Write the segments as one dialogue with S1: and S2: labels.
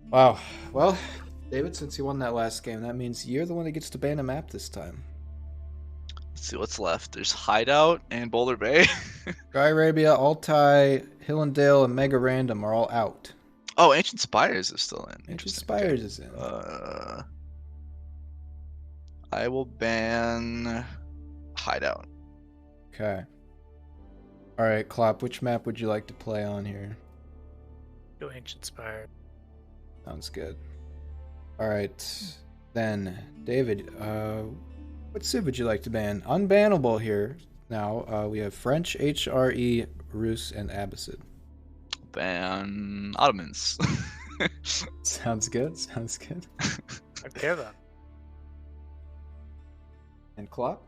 S1: Wow. Well, David, since you won that last game, that means you're the one that gets to ban a map this time.
S2: Let's see what's left. There's Hideout and Boulder Bay.
S1: Dry Arabia, Altai, Hillendale, and Mega Random are all out.
S2: Oh, Ancient Spires is still in.
S1: Ancient
S2: Interesting.
S1: Spires
S2: Okay.
S1: is in.
S2: I will ban Hideout.
S1: Okay. Alright, Klop, which map would you like to play on here?
S3: Go Ancient Spire.
S1: Sounds good. Alright, then, David, what civ would you like to ban? Unbannable here. Now, we have French, HRE, Rus, and Abbasid.
S2: Ban Ottomans.
S1: Sounds good, sounds good.
S3: Okay then.
S1: And Klop?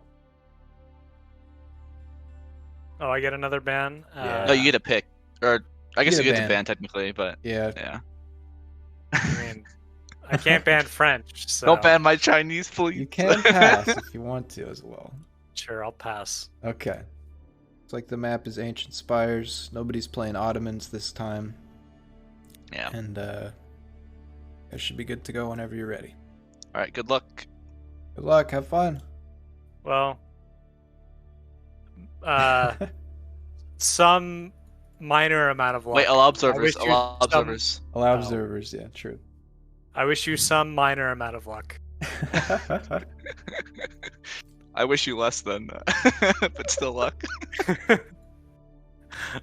S3: Oh, I get another ban?
S1: Yeah.
S2: No, you get a pick. Or, I guess you
S1: get a
S2: get to
S1: ban.
S2: ban technically, but
S1: Yeah.
S2: yeah.
S3: I mean, I can't ban French, so...
S2: Don't ban my Chinese, please.
S1: You can pass if you want to as well.
S3: Sure, I'll pass.
S1: Okay. Looks like the map is Ancient Spires. Nobody's playing Ottomans this time.
S2: Yeah.
S1: And, it should be good to go whenever you're ready.
S2: Alright, good luck.
S1: Good luck, have fun.
S3: Well, some minor amount of luck.
S2: Wait, allow observers.
S3: wish you
S2: Allow
S3: some-
S2: observers.
S1: Allow
S3: Oh.
S1: observers, yeah, true.
S3: I wish you some minor amount of luck.
S2: I wish you less than, but still luck.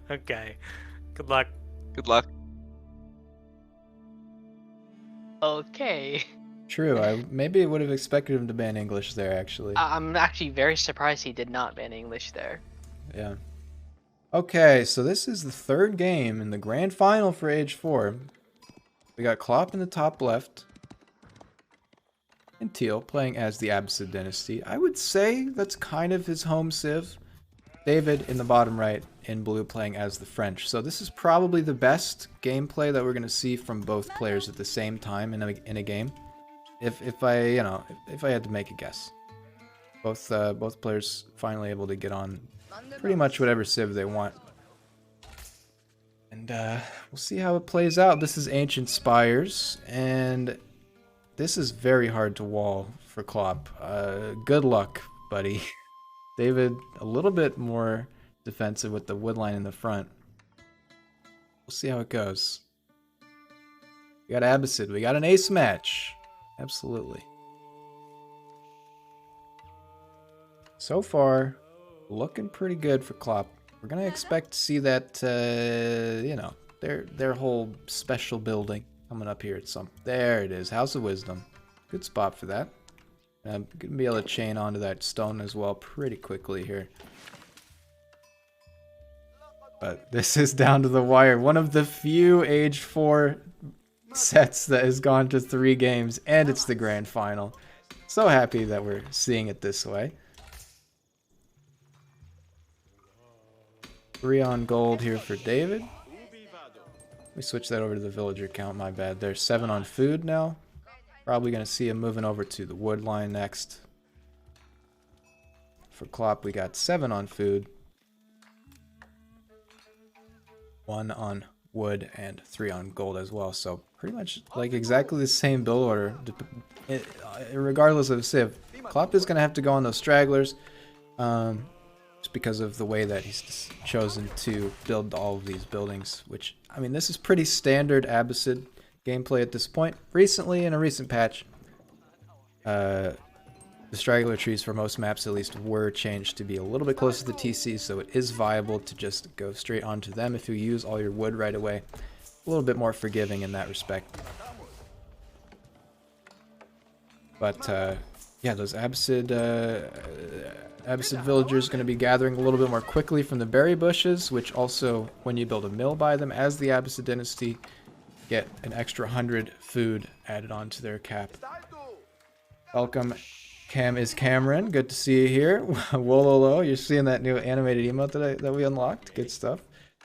S3: Okay. Good luck.
S2: Good luck.
S4: Okay.
S1: True, I maybe would have expected him to ban English there, actually.
S4: I'm actually very surprised he did not ban English there.
S1: Yeah. Okay, so this is the third game in the grand final for Age 4. We got Klop in the top left. And Teal playing as the Abbasid dynasty. I would say that's kind of his home civ. David in the bottom right, in blue, playing as the French. So this is probably the best gameplay that we're going to see from both players at the same time in a game. If I had to make a guess. Both players finally able to get on pretty much whatever civ they want. And we'll see how it plays out. This is Ancient Spires, and this is very hard to wall for Klop. Good luck, buddy. David, a little bit more defensive with the wood line in the front. We'll see how it goes. We got Abbasid. We got an ace match. Absolutely. So far, looking pretty good for Klop. We're gonna expect to see that, their whole special building coming up here at some. There it is, House of Wisdom. Good spot for that. I'm gonna be able to chain onto that stone as well pretty quickly here. But this is down to the wire. One of the few Age 4 sets that has gone to 3 games, and it's the grand final. So happy that we're seeing it this way. 3 on gold here for David. We switch that over to the villager count, my bad. There's 7 on food now. Probably going to see him moving over to the wood line next. For Klop, we got 7 on food. 1 on wood and 3 on gold as well. So pretty much like exactly the same build order. Regardless of civ. Klop is going to have to go on those stragglers. Just because of the way that he's chosen to build all of these buildings. Which, I mean, this is pretty standard Abbasid gameplay at this point. Recently, in a recent patch, the straggler trees for most maps at least were changed to be a little bit closer to TC, so it is viable to just go straight onto them if you use all your wood right away. A little bit more forgiving in that respect. But yeah, those Abbasid villagers going to be gathering a little bit more quickly from the berry bushes, which also, when you build a mill by them as the Abbasid dynasty, get an extra 100 food added onto their cap. Welcome, Cameron. Good to see you here. Wololo, you're seeing that new animated emote that we unlocked. Good stuff.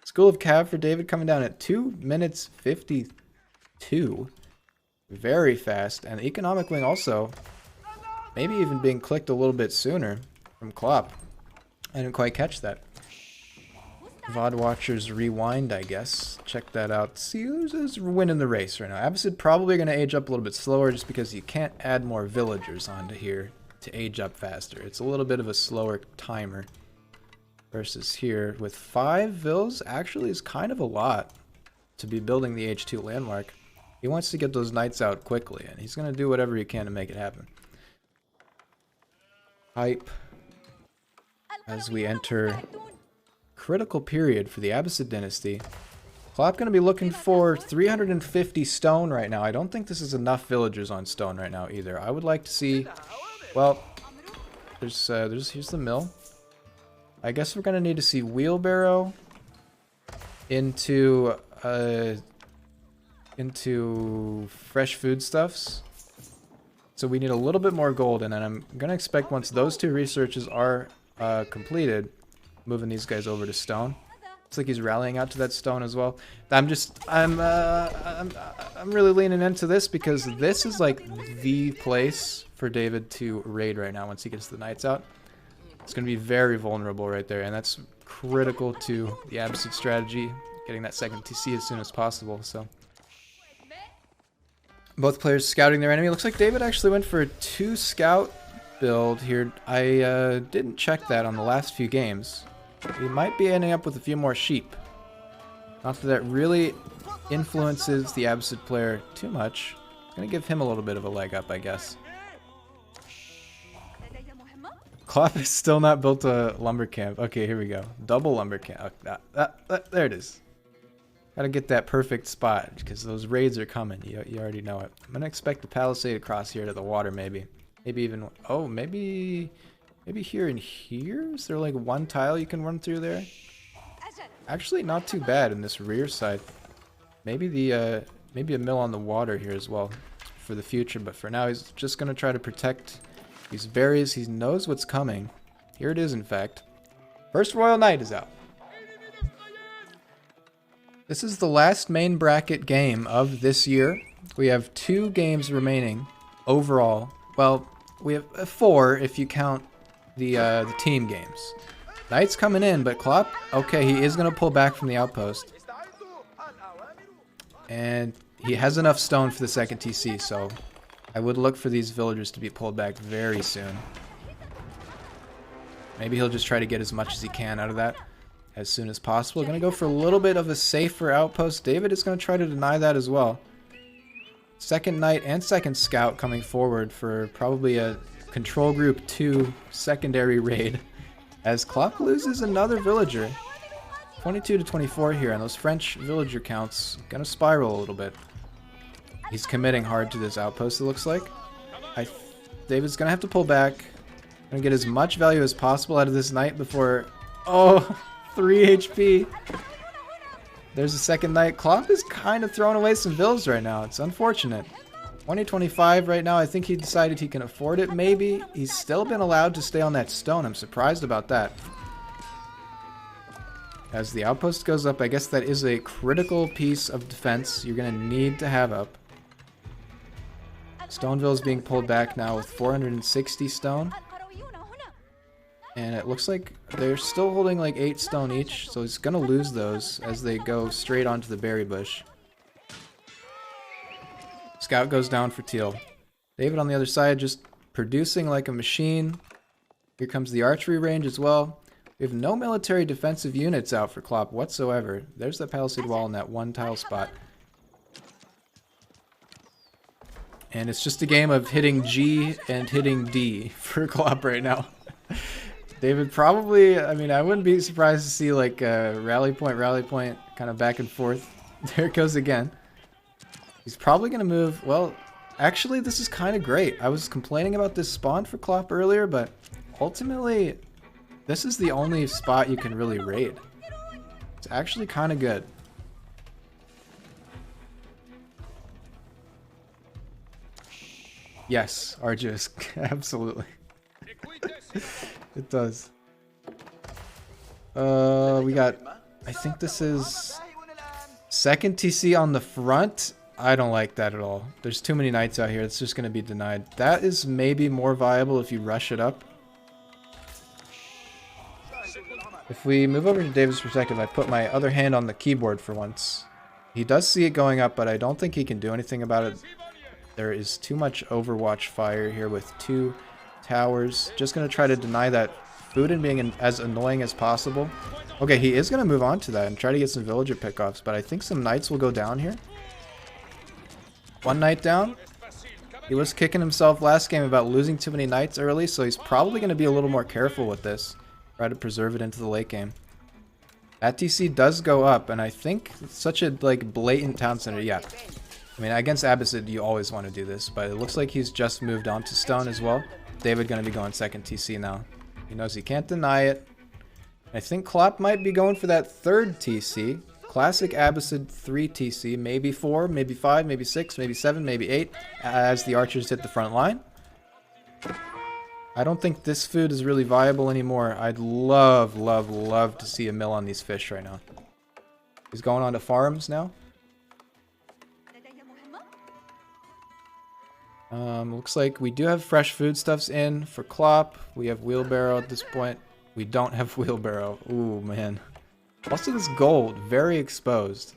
S1: School of Cav for David coming down at 2 minutes 52. Very fast. And Economic Wing also, maybe even being clicked a little bit sooner from Klop. I didn't quite catch that. VOD Watchers Rewind, I guess. Check that out. See who's winning the race right now. Abbasid probably going to age up a little bit slower just because you can't add more villagers onto here to age up faster. It's a little bit of a slower timer. Versus here with 5 vills actually is kind of a lot to be building the H2 landmark. He wants to get those knights out quickly, and he's going to do whatever he can to make it happen. Hype as we enter critical period for the Abbasid dynasty. Klop going to be looking for 350 stone right now. I don't think this is enough villagers on stone right now either. I would like to see, well, here's the mill. I guess we're going to need to see wheelbarrow into fresh foodstuffs. So we need a little bit more gold, and then I'm going to expect once those 2 researches are completed, moving these guys over to stone. Looks like he's rallying out to that stone as well. I'm really leaning into this because this is like the place for David to raid right now once he gets the knights out. It's going to be very vulnerable right there, and that's critical to the Abbasid strategy, getting that second TC as soon as possible. So both players scouting their enemy. Looks like David actually went for a 2 scout build here. I didn't check that on the last few games. He might be ending up with a few more sheep. Not that that really influences the Abbasid player too much. It's going to give him a little bit of a leg up, I guess. Klop has still not built a lumber camp. Okay, here we go. Double lumber camp. There it is. Gotta get that perfect spot because those raids are coming. You already know it. I'm gonna expect a palisade across here to the water, maybe. Maybe even. Oh, maybe here and here. Is there like 1 tile you can run through there? Actually, not too bad in this rear side. Maybe maybe a mill on the water here as well for the future. But for now, he's just gonna try to protect these berries. He knows what's coming. Here it is, in fact. First Royal Knight is out. This is the last main bracket game of this year. We have 2 games remaining overall. Well, we have 4 if you count the team games. Knight's coming in, but Klop, okay, he is going to pull back from the outpost. And he has enough stone for the second TC, so I would look for these villagers to be pulled back very soon. Maybe he'll just try to get as much as he can out of that as soon as possible. Going to go for a little bit of a safer outpost. David is going to try to deny that as well. Second Knight and second Scout coming forward for probably a Control Group 2 secondary raid. As Klop loses another villager. 22 to 24 here, and those French villager counts going to spiral a little bit. He's committing hard to this outpost, it looks like. David's going to have to pull back. Going to get as much value as possible out of this Knight before... Oh, 3 HP. There's a second Knight. Klop is kind of throwing away some vills right now. It's unfortunate. 2025 right now. I think he decided he can afford it, maybe. He's still been allowed to stay on that stone. I'm surprised about that. As the outpost goes up, I guess that is a critical piece of defense you're going to need to have up. Stoneville is being pulled back now with 460 stone. And it looks like they're still holding like 8 stone each, so he's going to lose those as they go straight onto the berry bush. Scout goes down for teal. David on the other side just producing like a machine. Here comes the archery range as well. We have no military defensive units out for Klop whatsoever. There's that palisade wall in that 1 tile spot. And it's just a game of hitting G and hitting D for Klop right now. David probably, I mean, I wouldn't be surprised to see like rally point, kind of back and forth. There it goes again. He's probably going to move, well, actually this is kind of great. I was complaining about this spawn for Klop earlier, but ultimately this is the only spot you can really raid. It's actually kind of good. Yes, arduous, absolutely. It does. We got, I think this is second TC on the front. I don't like that at all. There's too many knights out here. It's just going to be denied. That is maybe more viable if you rush it up. If we move over to David's perspective, I put my other hand on the keyboard for once. He does see it going up, but I don't think he can do anything about it. There is too much Overwatch fire here with 2 towers. Just going to try to deny that food and being as annoying as possible. Okay, he is going to move on to that and try to get some villager pickoffs, but I think some knights will go down here. 1 knight down. He was kicking himself last game about losing too many knights early, so he's probably going to be a little more careful with this. Try to preserve it into the late game. That TC does go up, and I think it's such a blatant town center. Yeah, I mean, against Abbasid, you always want to do this, but it looks like he's just moved on to stone as well. David going to be going second TC now. He knows he can't deny it. I think klop might be going for that 3rd TC. Classic Abbasid 3 TC, maybe 4, maybe 5, maybe 6, maybe 7, maybe 8, as the archers hit the front line. I don't think this food is really viable anymore. I'd love, love, love to see a mill on these fish right now. He's going on to farms now. Looks like we do have fresh foodstuffs in for klop. We have wheelbarrow at this point. We don't have wheelbarrow. Ooh, man. Also, this gold, very exposed.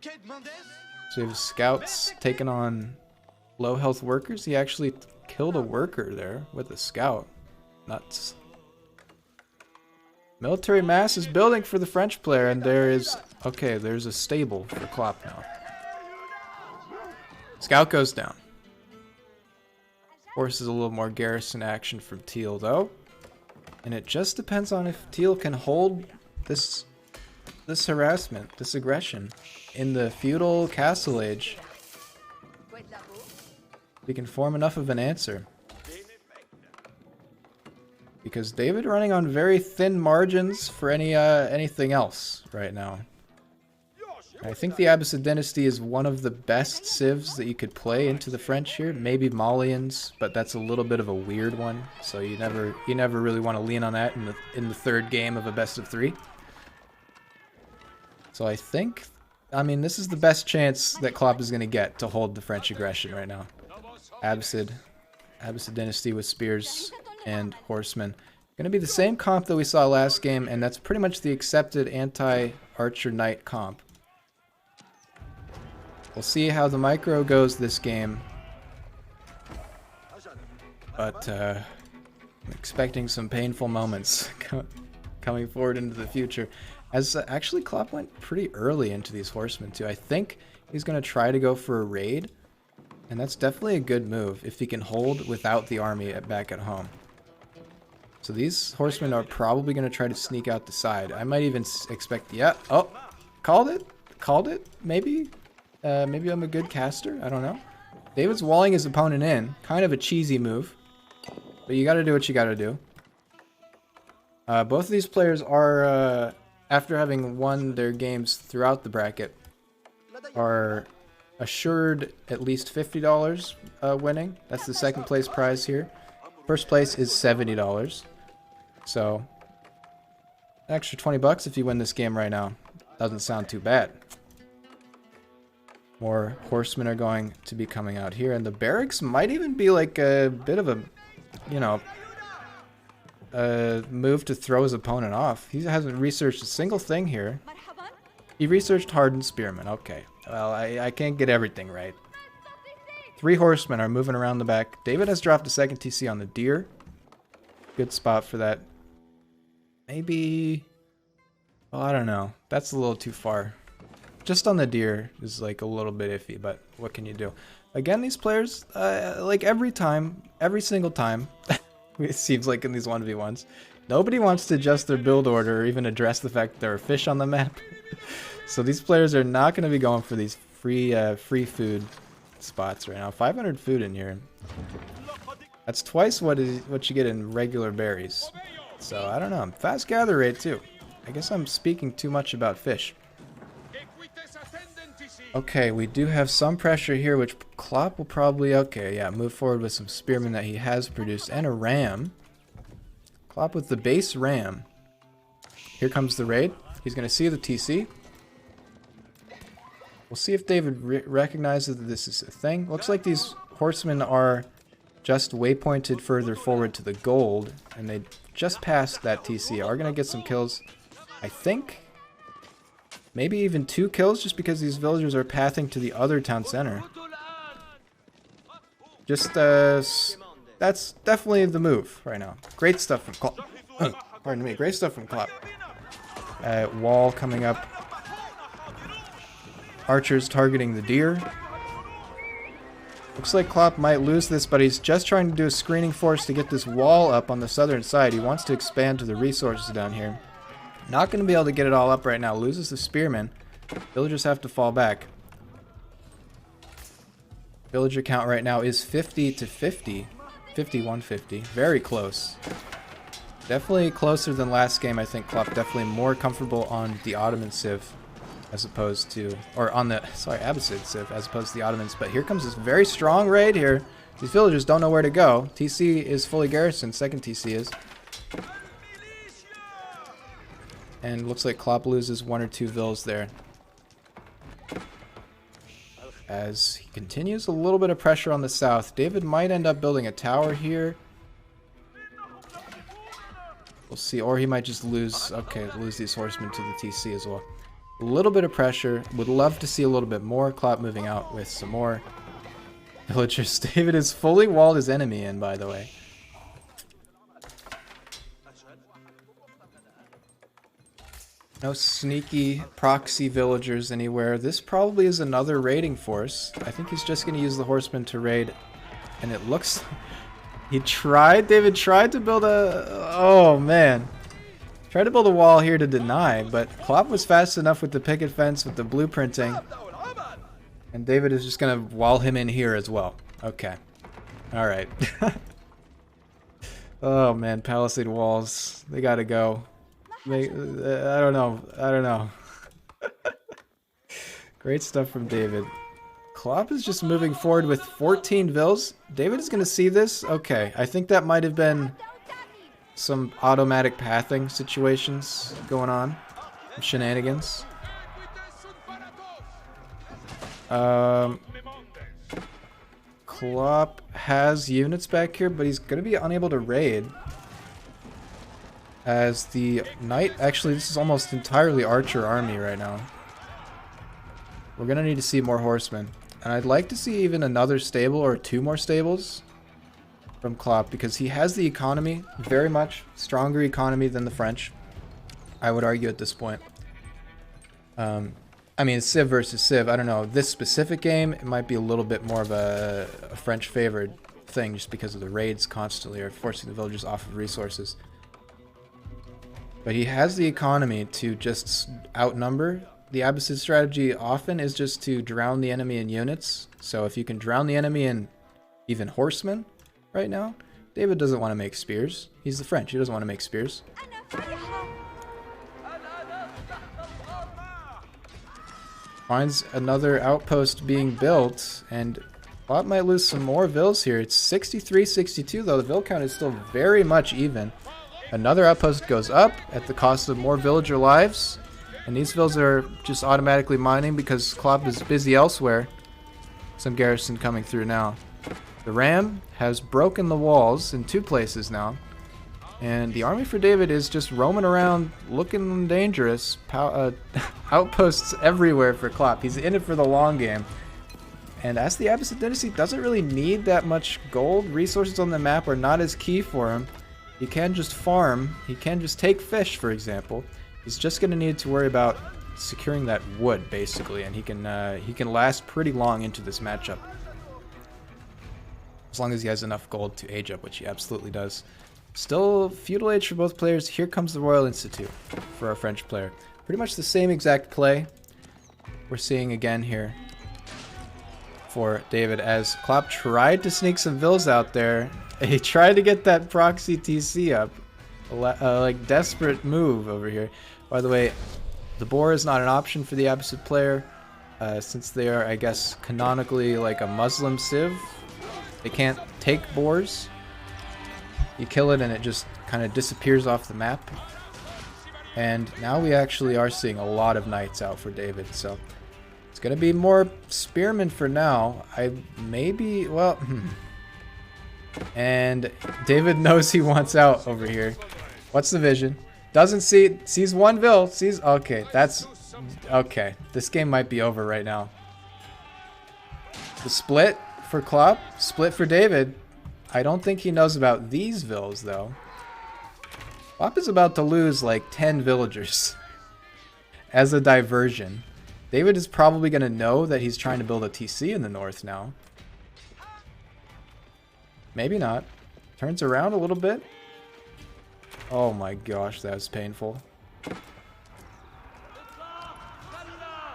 S1: So we have scouts taking on low health workers. He actually killed a worker there with a scout. Nuts. Military mass is building for the French player, and there is... Okay, there's a stable for klop now. Scout goes down. Forces a little more garrison action from Teal, though. And it just depends on if Teal can hold this harassment, this aggression in the feudal castle age. We can form enough of an answer. Because David running on very thin margins for anything else right now. I think the Abbasid dynasty is one of the best civs that you could play into the French here. Maybe Malians, but that's a little bit of a weird one. So you never really want to lean on that in the 3rd game of a best of 3. So I mean, this is the best chance that klop is going to get to hold the French aggression right now. Abbasid dynasty with spears and horsemen. Going to be the same comp that we saw last game, and that's pretty much the accepted anti-archer knight comp. We'll see how the micro goes this game, but I'm expecting some painful moments coming forward into the future. As actually klop went pretty early into these horsemen too. I think he's going to try to go for a raid, and that's definitely a good move if he can hold without the army back at home. So these horsemen are probably going to try to sneak out the side. I might even expect... Yeah, oh, called it, maybe. Maybe I'm a good caster, I don't know. David's walling his opponent in, kind of a cheesy move, but you gotta do what you gotta do. Both of these players are, after having won their games throughout the bracket, are assured at least $50 winning. That's the 2nd place prize here. 1st place is $70. So, an extra 20 bucks if you win this game right now. Doesn't sound too bad. More horsemen are going to be coming out here, and the barracks might even be like a bit of a, you know, a move to throw his opponent off. He hasn't researched a single thing here. He researched hardened spearmen. Okay, well, I can't get everything right. 3 horsemen are moving around the back. David has dropped a 2nd TC on the deer. Good spot for that. Maybe... Well, I don't know. That's a little too far. Just on the deer is like a little bit iffy, but what can you do? Again, these players, like every single time, it seems like in these 1v1s, nobody wants to adjust their build order or even address the fact that there are fish on the map. So these players are not going to be going for these free food spots right now. 500 food in here. That's twice what you get in regular berries. So I don't know. Fast gather rate too. I guess I'm speaking too much about fish. Okay, we do have some pressure here, which klop will probably, okay, yeah, move forward with some spearmen that he has produced, and a ram. Klop with the base ram. Here comes the raid. He's going to see the TC. We'll see if David recognizes that this is a thing. Looks like these horsemen are just waypointed further forward to the gold, and they just passed that TC. Are going to get some kills. I think maybe even 2 kills just because these villagers are pathing to the other town center. Just, that's definitely the move right now. Great stuff from Klop. Pardon me, great stuff from Klop. Wall coming up. Archers targeting the deer. Looks like Klop might lose this, but he's just trying to do a screening force to get this wall up on the southern side. He wants to expand to the resources down here. Not going to be able to get it all up right now. Loses the spearman. Villagers have to fall back. Villager count right now is 50 to 50. 51-50. Very close. Definitely closer than last game. I think Klop definitely more comfortable on the Ottoman Civ as opposed to, or on the, sorry, Abbasid Civ as opposed to the Ottomans. But here comes this very strong raid here. These villagers don't know where to go. TC is fully garrisoned. Second TC is. And looks like Klop loses 1 or 2 vills there. As he continues a little bit of pressure on the south. David might end up building a tower here. We'll see. Or he might just lose, okay, lose these horsemen to the TC as well. A little bit of pressure. Would love to see a little bit more. Klop moving out with some more villagers. David has fully walled his enemy in, by the way. No sneaky proxy villagers anywhere. This probably is another raiding force. I think he's just going to use the horsemen to raid. And it looks... David tried to build a... Oh, man. Tried to build a wall here to deny, but Klop was fast enough with the picket fence, with the blueprinting. And David is just going to wall him in here as well. Okay. Alright. Oh, man. Palisade walls. They gotta go. I don't know. Great stuff from David. Klop is just moving forward with 14 vills. David is going to see this. Okay, I think that might have been some automatic pathing situations going on. Shenanigans. Klop has units back here, but he's going to be unable to raid. As the knight, actually this is almost entirely archer army right now. We're gonna need to see more horsemen. And I'd like to see even another stable or 2 more stables from Klop because he has the economy, very much stronger economy than the French. I would argue at this point. I mean, Civ versus Civ, I don't know. This specific game, it might be a little bit more of a French favored thing just because of the raids constantly or forcing the villagers off of resources. But he has the economy to just outnumber. The Abbasid strategy often is just to drown the enemy in units. So if you can drown the enemy in even horsemen right now, David doesn't want to make spears. He's the French. He doesn't want to make spears. Finds another outpost being built, and Klop might lose some more vills here. It's 63-62 though. The vill count is still very much even. Another outpost goes up at the cost of more villager lives. And these vills are just automatically mining because Klop is busy elsewhere. Some garrison coming through now. The ram has broken the walls in 2 places now. And the army for David is just roaming around looking dangerous. Outposts everywhere for Klop. He's in it for the long game. And as the Abbasid dynasty doesn't really need that much gold, resources on the map are not as key for him. He can just farm. He can just take fish, for example. He's just going to need to worry about securing that wood, basically, and he can last pretty long into this matchup. As long as he has enough gold to age up, which he absolutely does. Still feudal age for both players. Here comes the Royal Institute for our French player. Pretty much the same exact play we're seeing again here for David, as Klop tried to sneak some vills out there. He tried to get that proxy TC up. Like, desperate move over here. By the way, the boar is not an option for the Abbasid player, since they are, I guess, canonically like a Muslim civ. They can't take boars. You kill it and it just kind of disappears off the map. And now we actually are seeing a lot of knights out for David, so it's going to be more spearmen for now. And David knows he wants out over here. What's the vision? Doesn't see, sees one Vil, sees, okay, that's, okay. This game might be over right now. The split for Klop, split for David. I don't think he knows about these Vils though. Klop is about to lose like 10 villagers as a diversion. David is probably going to know that he's trying to build a TC in the north now. Maybe not. Turns around a little bit. Oh my gosh, that was painful.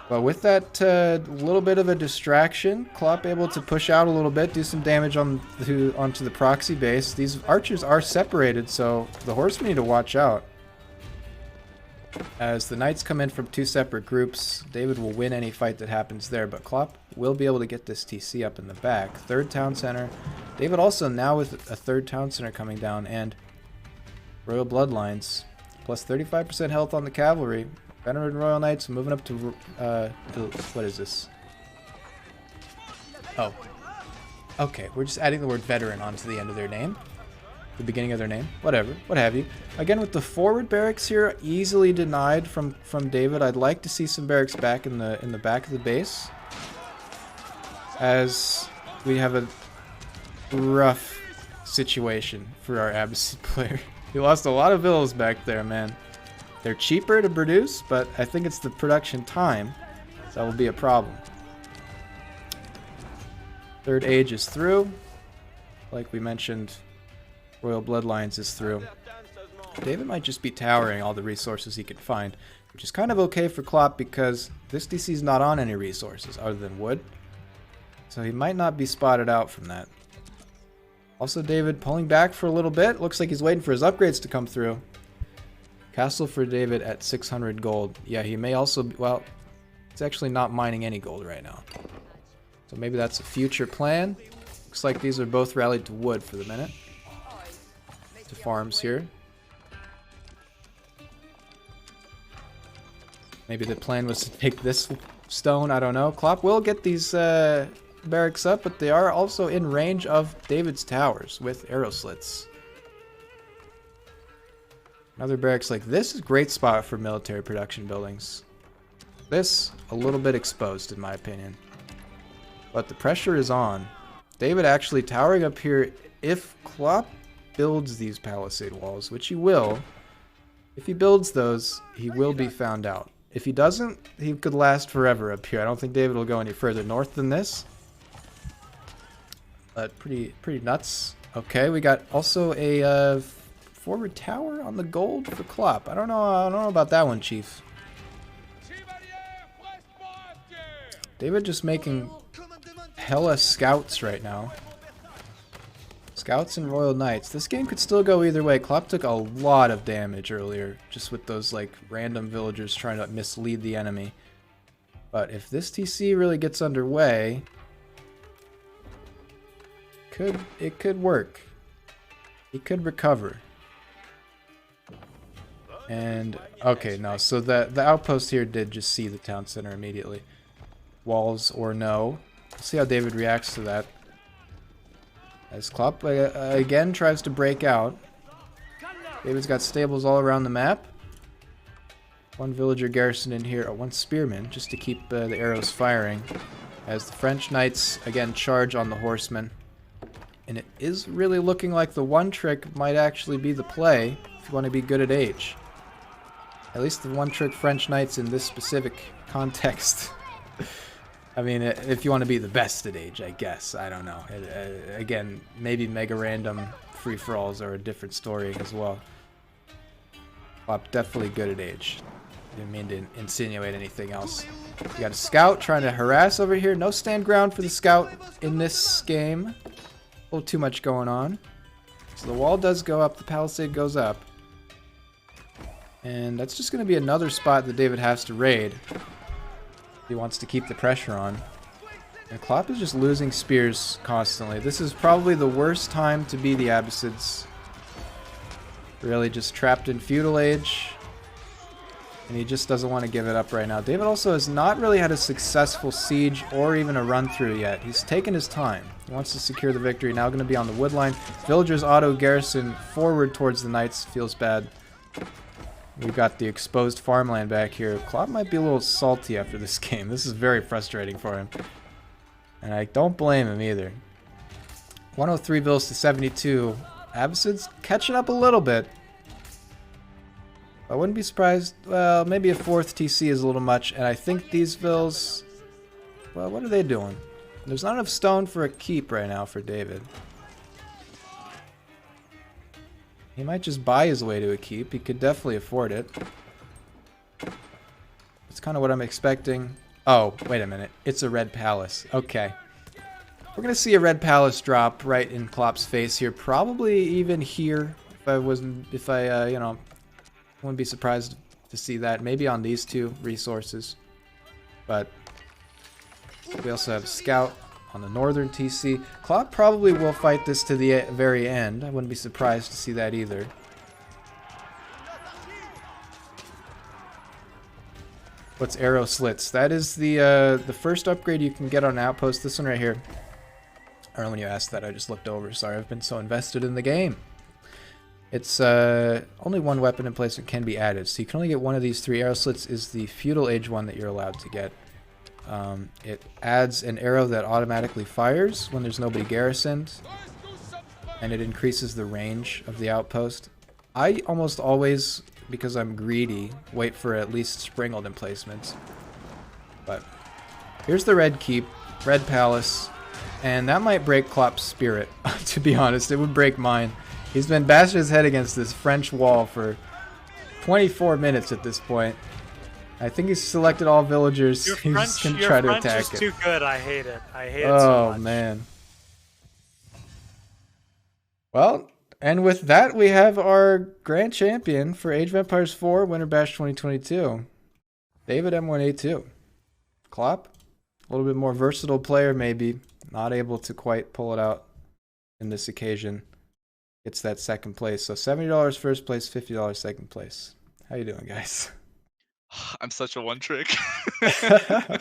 S1: But with that little bit of a distraction, Klop able to push out a little bit, do some damage onto the proxy base. These archers are separated, so the horsemen need to watch out. As the knights come in from two separate groups, David will win any fight that happens there, but Klop will be able to get this TC up in the back. Third town center. David also now with a third town center coming down and Royal Bloodlines. Plus 35% health on the cavalry. Veteran Royal Knights moving up to, what is this? Oh. Okay, we're just adding the word veteran onto the end of their name. The beginning of their name. Whatever, what have you. Again, with the forward barracks here, easily denied from David. I'd like to see some barracks back in the back of the base. As we have a rough situation for our Abbasid player. He lost a lot of villas back there, man. They're cheaper to produce, but I think it's the production time that will be a problem. Third age is through. Like we mentioned, Royal Bloodlines is through. David might just be towering all the resources he can find, which is kind of okay for Klop because this DC is not on any resources other than wood. So he might not be spotted out from that. Also, David pulling back for a little bit. Looks like he's waiting for his upgrades to come through. Castle for David at 600 gold. Yeah, he may also be, well, it's actually not mining any gold right now. So maybe that's a future plan. Looks like these are both rallied to wood for the minute. To farms here. Maybe the plan was to take this stone, I don't know. Klop will get these barracks up, but they are also in range of David's towers with arrow slits. Another barracks like this is a great spot for military production buildings. This, a little bit exposed in my opinion. But the pressure is on. David actually towering up here. If Klop builds these palisade walls, which he will, if he builds those, he will be found out. If he doesn't, he could last forever up here. I don't think David will go any further north than this. But pretty nuts. Okay, we got also a forward tower on the gold for Klop. I don't know about that one, Chief. David just making hella scouts right now. Scouts and Royal Knights. This game could still go either way. Klop took a lot of damage earlier, just with those like random villagers trying to mislead the enemy. But if this TC really gets underway, it could work. He could recover. And okay, no. So the outpost here did just see the town center immediately. Walls or no. We'll see how David reacts to that. As Klop again tries to break out. David's got stables all around the map. One villager garrison in here, one spearman, just to keep the arrows firing. As the French knights again charge on the horsemen. And it is really looking like the one trick might actually be the play if you want to be good at age. At least the one trick French knights in this specific context. I mean, if you want to be the best at age, I guess. I don't know. Again, maybe mega random free-for-alls are a different story as well. Klop definitely good at age. Didn't mean to insinuate anything else. You got a scout trying to harass over here. No stand ground for the scout in this game. A little too much going on. So the wall does go up. The palisade goes up. And that's just going to be another spot that David has to raid. He wants to keep the pressure on. And Klop is just losing spears constantly. This is probably the worst time to be the Abbasids. Really just trapped in feudal age. And he just doesn't want to give it up right now. David also has not really had a successful siege or even a run through yet. He's taken his time. He wants to secure the victory. Now going to be on the wood line. Villagers auto garrison forward towards the knights. Feels bad. We've got the exposed farmland back here. klop might be a little salty after this game. This is very frustrating for him. And I don't blame him either. 103 vills to 72. Abbasid's catching up a little bit. I wouldn't be surprised. Well, maybe a 4th TC is a little much. And I think these vills... Well, what are they doing? There's not enough stone for a keep right now for David. He might just buy his way to a keep. He could definitely afford it. That's kind of what I'm expecting. Oh, wait a minute. It's a red palace. Okay. We're going to see a red palace drop right in klop's face here. Probably even here. If I, you know, wouldn't be surprised to see that. Maybe on these two resources. But we also have Scout on the northern TC. klop probably will fight this to the very end. I wouldn't be surprised to see that either. What's arrow slits? That is the first upgrade you can get on Outpost. This one right here. Or when you asked that, I just looked over. Sorry, I've been so invested in the game. It's only one weapon emplacement can be added, so you can only get one of these 3 arrow slits. Is the feudal age one that you're allowed to get. It adds an arrow that automatically fires when there's nobody garrisoned, and it increases the range of the outpost. I almost always, because I'm greedy, wait for at least springled emplacements. But here's the red keep, red palace, and that might break klop's spirit. To be honest, it would break mine. He's been bashing his head against this French wall for 24 minutes at this point. I think he's selected all villagers. He's gonna try to attack it.
S3: Too good. I hate it. I hate it so much.
S1: Oh man. Well, and with that, we have our grand champion for Age of Empires 4 Winter Bash 2022, David M1A2. klop, a little bit more versatile player, maybe not able to quite pull it out in this occasion. It's that second place. So $70 first place, $50 second place. How you doing, guys?
S2: I'm such a one trick.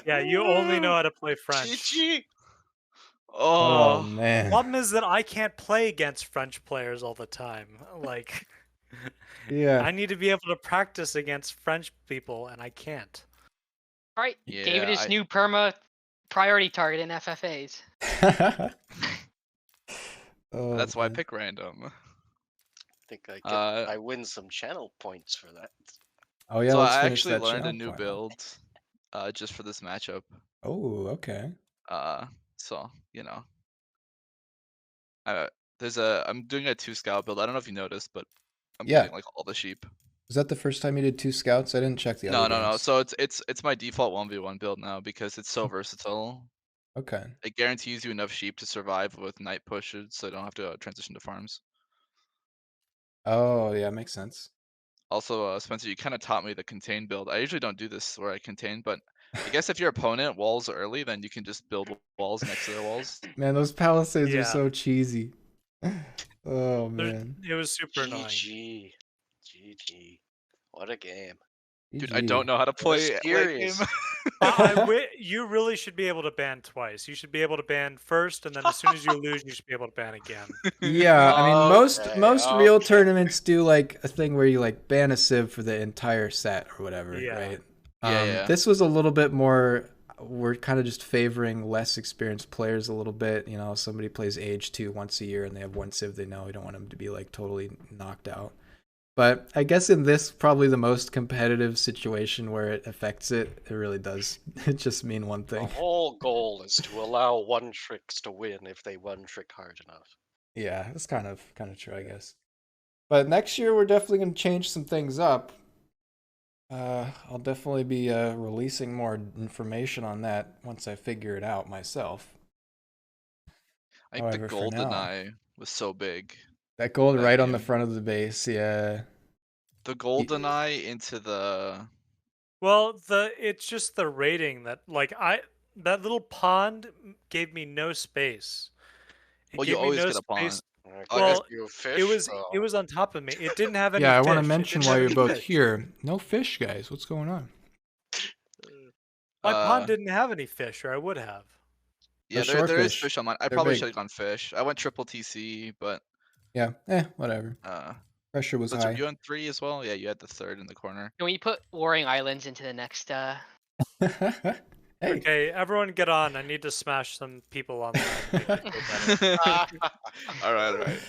S3: Yeah, you only know how to play French.
S2: GG.
S1: Oh
S2: Oh,
S1: man.
S3: Problem is that I can't play against French players all the time. Like,
S1: Yeah.
S3: I need to be able to practice against French people, and I can't.
S4: Alright,
S2: Yeah,
S4: David is new perma priority target in FFAs.
S1: Oh,
S2: that's why I
S1: man.
S2: pick random.
S5: I think I win some channel points for that.
S1: Oh yeah,
S2: So
S1: let's
S2: I
S1: finish
S2: actually
S1: that
S2: learned a
S1: channel
S2: new
S1: point.
S2: build just for this matchup.
S1: Oh, okay.
S2: So you know, I'm doing a 2 scout build. I don't know if you noticed, but I'm
S1: Yeah.
S2: getting like all the sheep.
S1: Was that the first time you did 2 scouts? I didn't check the other
S2: No.
S1: games.
S2: So it's my default 1v1 build now because it's so versatile.
S1: Okay.
S2: It guarantees you enough sheep to survive with night pushes, so you don't have to transition to farms.
S1: Oh yeah, makes sense.
S2: Also, Spencer, you kind of taught me the contain build. I usually don't do this where I contain, but I guess if your opponent walls early, then you can just build walls next to their walls.
S1: Man, those palisades are
S3: Yeah.
S1: so cheesy. Oh man.
S3: It was super annoying.
S5: GG. What a game.
S2: Dude, I
S1: GG.
S2: don't know how to play late game.
S5: serious.
S3: You really should be able to ban twice. You should be able to ban first, and then as soon as you lose, you should be able to ban again.
S1: Yeah, I mean
S5: Okay,
S1: most real
S5: okay.
S1: tournaments do like a thing where you like ban a civ for the entire set or whatever,
S3: Yeah.
S1: right?
S2: Yeah.
S1: This was a little bit more. We're kind of just favoring less experienced players a little bit. You know, somebody plays Age 2 once a year and they have one civ they know. We don't want them to be like totally knocked out. But I guess in this probably the most competitive situation where it affects it, it really does just mean one
S5: The
S1: thing.
S5: whole goal is to allow one tricks to win if they one trick hard enough.
S1: Yeah, that's kind of true, I guess. But next year we're definitely going to change some things up. I'll definitely be releasing more information on that once I figure it out myself.
S2: I think
S1: However,
S2: the
S1: for
S2: golden
S1: now-
S2: eye was so big.
S1: That gold
S2: That
S1: right on the
S2: game.
S1: front of the base, yeah.
S2: The golden eye into the
S3: Well, it's just the rating that that little pond gave me no space. It
S2: Well, you
S3: gave me
S2: always
S3: no
S2: get a pond.
S3: space.
S5: I
S3: Well,
S5: guess you fish,
S3: It was on top of me. It didn't have any
S1: Yeah, I
S3: fish.
S1: want to
S3: It
S1: mention
S3: didn't
S1: while
S3: have
S1: you're
S3: any
S1: both
S3: fish.
S1: here, no fish, guys. What's going on?
S3: My
S2: Uh,
S3: pond didn't have any fish, or I would have.
S2: yeah,
S1: shore
S2: there is
S1: fish.
S2: fish on mine. I
S1: They're
S2: probably
S1: big.
S2: should have gone fish. I went triple TC, but
S1: Yeah, whatever. Pressure was
S2: That's
S1: high.
S2: you on 3 as well. Yeah, you had the 3rd in the corner.
S4: Can we put Warring Islands into the next?
S1: Hey,
S3: Okay, everyone get on. I need to smash some people on the.
S2: All right, all right.